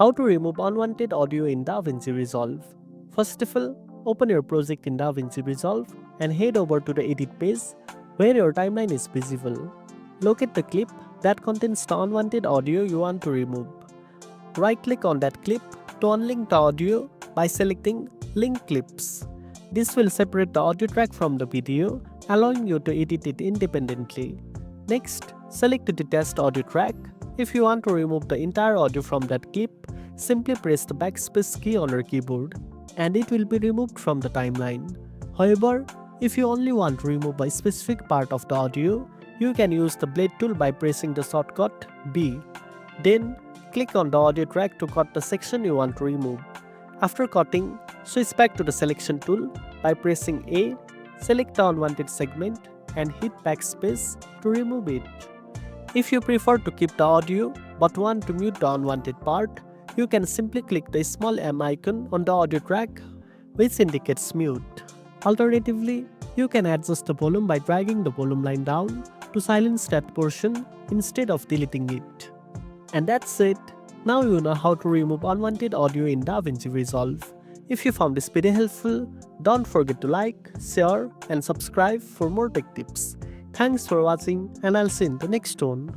How to remove unwanted audio in DaVinci Resolve. First of all, open your project in DaVinci Resolve and head over to the edit page where your timeline is visible. Locate the clip that contains the unwanted audio you want to remove. Right-click on that clip to unlink the audio by selecting Link Clips. This will separate the audio track from the video, allowing you to edit it independently. Next, select the detached audio track. If you want to remove the entire audio from that clip, simply press the backspace key on your keyboard and it will be removed from the timeline. However, if you only want to remove a specific part of the audio, you can use the blade tool by pressing the shortcut B. Then, click on the audio track to cut the section you want to remove. After cutting, switch back to the selection tool by pressing A, select the unwanted segment and hit backspace to remove it. If you prefer to keep the audio but want to mute the unwanted part, you can simply click the small M icon on the audio track which indicates mute. Alternatively, you can adjust the volume by dragging the volume line down to silence that portion instead of deleting it. And that's it. Now you know how to remove unwanted audio in DaVinci Resolve. If you found this video helpful, don't forget to like, share and subscribe for more tech tips. Thanks for watching and I'll see you in the next one.